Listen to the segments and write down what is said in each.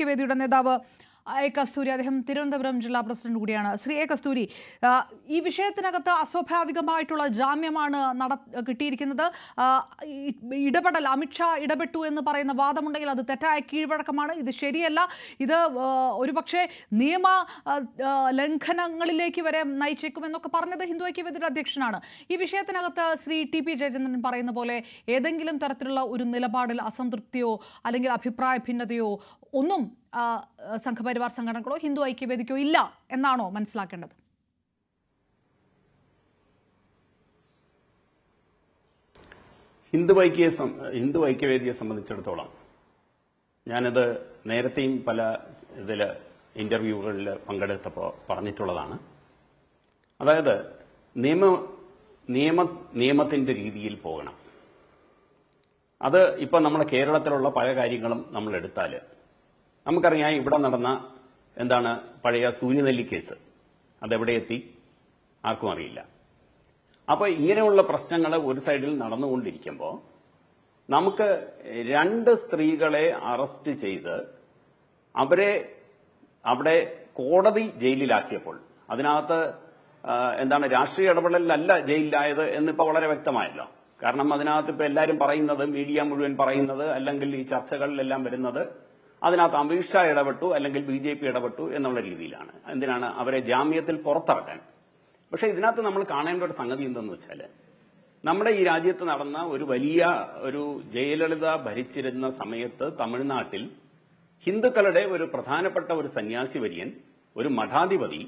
വേദിയുടെ നേതാവ് എ കസ്തൂരി, അദ്ദേഹം തിരുവനന്തപുരം ജില്ലാ പ്രസിഡന്റ് കൂടിയാണ്. ശ്രീ എ കസ്തൂരി, ഈ വിഷയത്തിനകത്ത് അസ്വാഭാവികമായിട്ടുള്ള ജാമ്യമാണ് കിട്ടിയിരിക്കുന്നത്. ഇടപെടൽ, അമിത്ഷാ ഇടപെട്ടു എന്ന് പറയുന്ന വാദമുണ്ടെങ്കിൽ അത് തെറ്റായ കീഴ്വഴക്കമാണ്. ഇത് ശരിയല്ല. ഇത് ഒരുപക്ഷെ നിയമ ലംഘനങ്ങളിലേക്ക് വരെ നയിച്ചേക്കുമെന്നൊക്കെ പറഞ്ഞത് ഹിന്ദു ഐക്യവേദിയുടെ അധ്യക്ഷനാണ്. ഈ വിഷയത്തിനകത്ത് ശ്രീ ടി.പി. ജയചന്ദ്രൻ പറയുന്ന പോലെ ഏതെങ്കിലും തരത്തിലുള്ള ഒരു നിലപാടിൽ അസംതൃപ്തിയോ അല്ലെങ്കിൽ അഭിപ്രായ ഭിന്നതയോ ഒന്നും സംഘപരിവാർ സംഘടനകളോ ഹിന്ദു ഐക്യവേദിക്കോ ഇല്ല എന്നാണോ മനസ്സിലാക്കേണ്ടത്? ഹിന്ദു ഐക്യവേദിയെ സംബന്ധിച്ചിടത്തോളം ഞാനത് നേരത്തെയും പല ഇന്റർവ്യൂകളിൽ പങ്കെടുത്തപ്പോൾ പറഞ്ഞിട്ടുള്ളതാണ്. അതായത് നിയമത്തിന്റെ രീതിയിൽ പോകണം. അത് ഇപ്പൊ നമ്മുടെ കേരളത്തിലുള്ള പല കാര്യങ്ങളും നമ്മൾ എടുത്താൽ നമുക്കറിയാം, ഇവിടെ നടന്ന പഴയ സൂര്യനെല്ലി കേസ് അതെവിടെ എത്തി ആർക്കും അറിയില്ല. അപ്പൊ ഇങ്ങനെയുള്ള പ്രശ്നങ്ങൾ ഒരു സൈഡിൽ നടന്നുകൊണ്ടിരിക്കുമ്പോൾ നമുക്ക് 2 സ്ത്രീകളെ അറസ്റ്റ് ചെയ്ത് അവരെ അവിടെ കോടതി ജയിലിലാക്കിയപ്പോൾ അതിനകത്ത് രാഷ്ട്രീയ ഇടപെടലല്ല ജയിലിലായത് എന്നിപ്പോ വളരെ വ്യക്തമായല്ലോ. കാരണം അതിനകത്ത് ഇപ്പൊ എല്ലാവരും പറയുന്നത്, മീഡിയ മുഴുവൻ പറയുന്നത്, അല്ലെങ്കിൽ ഈ ചർച്ചകളിലെല്ലാം വരുന്നത് അതിനകത്ത് അമിത്ഷാ ഇടപെട്ടു അല്ലെങ്കിൽ BJP ഇടപെട്ടു എന്നുള്ള രീതിയിലാണ്. എന്തിനാണ് അവരെ ജാമ്യത്തിൽ പുറത്തിറക്കാൻ. പക്ഷെ ഇതിനകത്ത് നമ്മൾ കാണേണ്ട ഒരു സംഗതി എന്തെന്ന് വെച്ചാൽ, നമ്മുടെ ഈ രാജ്യത്ത് നടന്ന ഒരു ജയലളിത ഭരിച്ചിരുന്ന സമയത്ത് തമിഴ്നാട്ടിൽ ഹിന്ദുക്കളുടെ ഒരു പ്രധാനപ്പെട്ട ഒരു സന്യാസി വര്യൻ, ഒരു മഠാധിപതി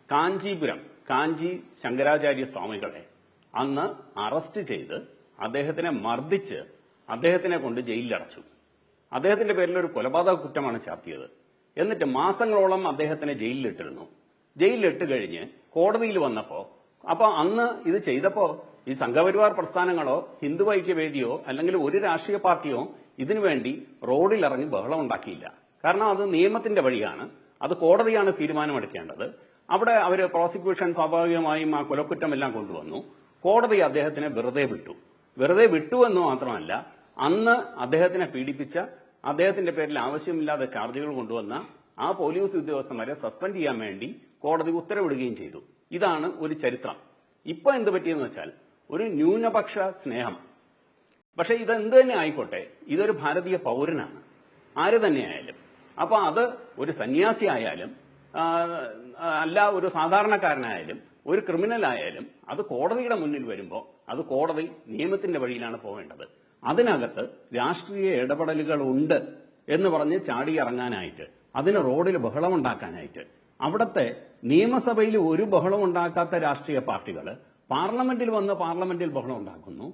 കാഞ്ചി ശങ്കരാചാര്യ സ്വാമികളെ അന്ന് അറസ്റ്റ് ചെയ്ത് അദ്ദേഹത്തിനെ മർദ്ദിച്ച് അദ്ദേഹത്തിനെ കൊണ്ട് ജയിലിലടച്ചു. അദ്ദേഹത്തിന്റെ പേരിൽ ഒരു കൊലപാതക കുറ്റമാണ് ചാർത്തിയത്. എന്നിട്ട് മാസങ്ങളോളം അദ്ദേഹത്തിനെ ജയിലിലിട്ടിരുന്നു. ജയിലിലിട്ട് കഴിഞ്ഞ് കോടതിയിൽ വന്നപ്പോ അന്ന് ഇത് ചെയ്തപ്പോ ഈ സംഘപരിവാർ പ്രസ്ഥാനങ്ങളോ ഹിന്ദു ഐക്യവേദിയോ അല്ലെങ്കിൽ ഒരു രാഷ്ട്രീയ പാർട്ടിയോ ഇതിനുവേണ്ടി റോഡിലിറങ്ങി ബഹളം ഉണ്ടാക്കിയില്ല. കാരണം അത് നിയമത്തിന്റെ വഴിയാണ്, അത് കോടതിയാണ് തീരുമാനമെടുക്കേണ്ടത്. അവിടെ അവര് പ്രോസിക്യൂഷൻ സ്വാഭാവികമായും ആ കൊലക്കുറ്റമെല്ലാം കൊണ്ടുവന്നു. കോടതി അദ്ദേഹത്തിനെ വെറുതെ വിട്ടു എന്ന് മാത്രമല്ല, അന്ന് അദ്ദേഹത്തിനെ പീഡിപ്പിച്ച, അദ്ദേഹത്തിന്റെ പേരിൽ ആവശ്യമില്ലാതെ ചാർജുകൾ കൊണ്ടുവന്ന ആ പോലീസ് ഉദ്യോഗസ്ഥന്മാരെ സസ്പെൻഡ് ചെയ്യാൻ വേണ്ടി കോടതി ഉത്തരവിടുകയും ചെയ്തു. ഇതാണ് ഒരു ചരിത്രം. ഇപ്പൊ എന്ത് പറ്റിയെന്ന് വെച്ചാൽ ഒരു ന്യൂനപക്ഷ സ്നേഹം. പക്ഷെ ഇതെന്ത് തന്നെ ആയിക്കോട്ടെ, ഇതൊരു ഭാരതീയ പൗരനാണ്, ആര് തന്നെയായാലും. അപ്പൊ അത് ഒരു സന്യാസി ആയാലും അല്ല, ഒരു സാധാരണക്കാരനായാലും ഒരു ക്രിമിനൽ ആയാലും അത് കോടതിയുടെ മുന്നിൽ വരുമ്പോൾ അത് കോടതി നിയമത്തിന്റെ വഴിയിലാണ് പോവേണ്ടത്. അതിനകത്ത് രാഷ്ട്രീയ ഇടപെടലുകൾ ഉണ്ട് എന്ന് പറഞ്ഞ് ചാടിയിറങ്ങാനായിട്ട്, അതിന് റോഡിൽ ബഹളമുണ്ടാക്കാനായിട്ട്, അവിടുത്തെ നിയമസഭയിൽ ഒരു ബഹളം ഉണ്ടാക്കാത്ത രാഷ്ട്രീയ പാർട്ടികൾ പാർലമെന്റിൽ വന്ന് പാർലമെന്റിൽ ബഹളം ഉണ്ടാക്കുന്നു.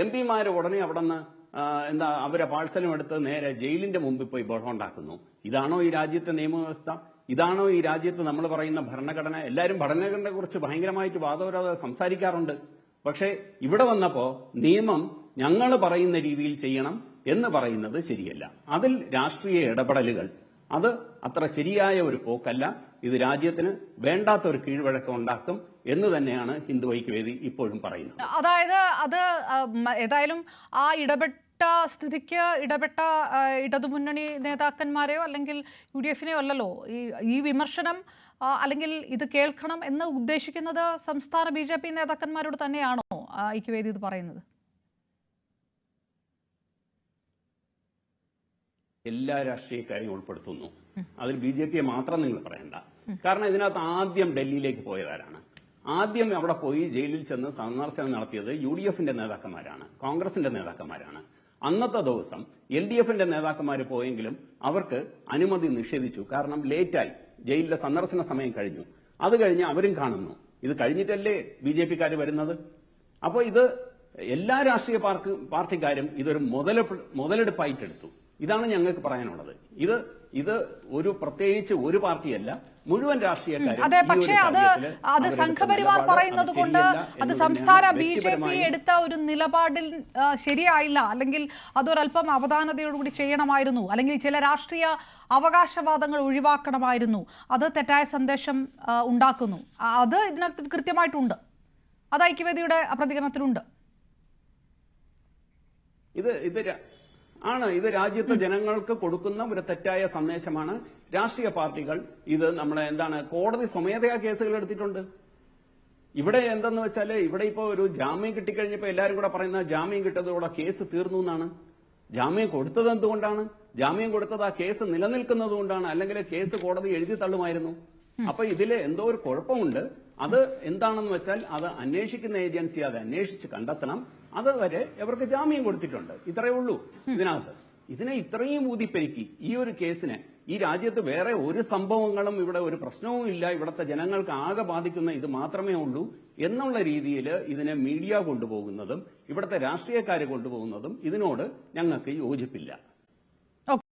MP-മാര് ഉടനെ അവിടെ നിന്ന് അവരെ പാഴ്സലും എടുത്ത് നേരെ ജയിലിന്റെ മുമ്പിൽ പോയി ബഹളം ഉണ്ടാക്കുന്നു. ഇതാണോ ഈ രാജ്യത്തെ നിയമവ്യവസ്ഥ? ഇതാണോ ഈ രാജ്യത്ത് നമ്മൾ പറയുന്ന ഭരണഘടന? എല്ലാവരും ഭരണഘടനയെ കുറിച്ച് ഭയങ്കരമായിട്ട് വാദോരാതെ സംസാരിക്കാറുണ്ട്. പക്ഷേ ഇവിടെ വന്നപ്പോ നിയമം ഞങ്ങൾ പറയുന്ന രീതിയിൽ ചെയ്യണം എന്ന് പറയുന്നത് ശരിയല്ല. അതിൽ രാഷ്ട്രീയ ഇടപെടലുകൾ അത് അത്ര ശരിയായ ഒരു പോക്കല്ല. ഇത് രാജ്യത്തിന് വേണ്ടാത്ത ഒരു കീഴ്വഴക്കം ഉണ്ടാക്കും എന്ന് തന്നെയാണ് ഹിന്ദു ഐക്യവേദി ഇപ്പോഴും പറയുന്നത്. അതായത് അത് ഏതായാലും ആ സ്ഥിതിക്ക് ഇടപെട്ട ഇടതുമുന്നണി നേതാക്കന്മാരെയോ അല്ലെങ്കിൽ UDF-നെയോ അല്ലല്ലോ ഈ വിമർശനം അല്ലെങ്കിൽ ഇത് കേൾക്കണം എന്ന് ഉദ്ദേശിക്കുന്നത് സംസ്ഥാന BJP നേതാക്കന്മാരോട് തന്നെയാണോ ഐക്യവേദി ഇത് പറയുന്നത്? എല്ലാ രാഷ്ട്രീയക്കാരെയും ഉൾപ്പെടുത്തുന്നു. അതിൽ BJP-യെ മാത്രം നിങ്ങൾ പറയണ്ട. കാരണം ഇതിനകത്ത് ആദ്യം ഡൽഹിയിലേക്ക് പോയതാരാണ്? ആദ്യം അവിടെ പോയി ജയിലിൽ ചെന്ന് സന്ദർശനം നടത്തിയത് UDF-ന്റെ നേതാക്കന്മാരാണ്, കോൺഗ്രസിന്റെ നേതാക്കന്മാരാണ്. അന്നത്തെ ദിവസം LDF-ന്റെ നേതാക്കന്മാർ പോയെങ്കിലും അവർക്ക് അനുമതി നിഷേധിച്ചു. കാരണം ലേറ്റായി, ജയിലിലെ സന്ദർശന സമയം കഴിഞ്ഞു. അത് കഴിഞ്ഞ് അവരും കാണുന്നു, ഇത് കഴിഞ്ഞിട്ടല്ലേ BJP-ക്കാർ വരുന്നത്. അപ്പോൾ ഇത് എല്ലാ രാഷ്ട്രീയ പാർട്ടിക്കാരും ഇതൊരു മുതലെടുപ്പായിട്ടെടുത്തു. ഇതാണ് ഞങ്ങൾക്ക് പറയാനുള്ളത്. ഇത് ഒരു പ്രത്യേകിച്ച് ഒരു പാർട്ടിയല്ല, മുഴുവൻ രാഷ്ട്രീയക്കാരും. അതെ, പക്ഷേ അത് സംഘപരിവാർ പറയുന്നത് കൊണ്ട് അത് സംസ്ഥാന BJP എടുത്ത ഒരു നിലപാടിൽ ശരിയായില്ല, അല്ലെങ്കിൽ അതൊരല്പം അവധാനതയോടുകൂടി ചെയ്യണമായിരുന്നു, അല്ലെങ്കിൽ ചില രാഷ്ട്രീയ അവകാശവാദങ്ങൾ ഒഴിവാക്കണമായിരുന്നു, അത് തെറ്റായ സന്ദേശം ഉണ്ടാക്കുന്നു. അത് ഇതിനകത്ത് കൃത്യമായിട്ടുണ്ട്. അത് ഐക്യവേദിയുടെ പ്രതികരണത്തിലുണ്ട്. ആണ്. ഇത് രാജ്യത്തെ ജനങ്ങൾക്ക് കൊടുക്കുന്ന ഒരു തെറ്റായ സന്ദേശമാണ്. രാഷ്ട്രീയ പാർട്ടികൾ ഇത് നമ്മളെ കോടതി സ്വമേധയാ കേസുകൾ എടുത്തിട്ടുണ്ട്. ഇവിടെ എന്തെന്ന് വെച്ചാല് ഇവിടെ ഇപ്പോ ഒരു ജാമ്യം കിട്ടിക്കഴിഞ്ഞപ്പോ എല്ലാരും കൂടെ പറയുന്ന ജാമ്യം കിട്ടതോടെ കേസ് തീർന്നു എന്നാണ്. ജാമ്യം കൊടുത്തത് എന്തുകൊണ്ടാണ്? ജാമ്യം കൊടുത്തത് ആ കേസ് നിലനിൽക്കുന്നത് കൊണ്ടാണ്. അല്ലെങ്കിൽ കേസ് കോടതി എഴുതി തള്ളുമായിരുന്നു. അപ്പൊ ഇതില് എന്തോ ഒരു കുഴപ്പമുണ്ട്. അത് എന്താണെന്ന് വെച്ചാൽ അത് അന്വേഷിക്കുന്ന ഏജൻസി അത് അന്വേഷിച്ച് കണ്ടെത്തണം. അതുവരെ ഇവർക്ക് ജാമ്യം കൊടുത്തിട്ടുണ്ട്. ഇത്രയേ ഉള്ളൂ ഇതിനകത്ത്. ഇതിനെ ഇത്രയും ഊതിപ്പെരുക്കി ഈ ഒരു കേസിനെ ഈ രാജ്യത്ത് വേറെ ഒരു സംഭവങ്ങളും ഇവിടെ ഒരു പ്രശ്നവും ഇല്ല, ഇവിടുത്തെ ജനങ്ങൾക്ക് ആകെ ബാധിക്കുന്ന ഇത് മാത്രമേ ഉള്ളൂ എന്നുള്ള രീതിയിൽ ഇതിനെ മീഡിയ കൊണ്ടുപോകുന്നതും ഇവിടുത്തെ രാഷ്ട്രീയക്കാർ കൊണ്ടുപോകുന്നതും ഇതിനോട് ഞങ്ങൾക്ക് യോജിപ്പില്ല.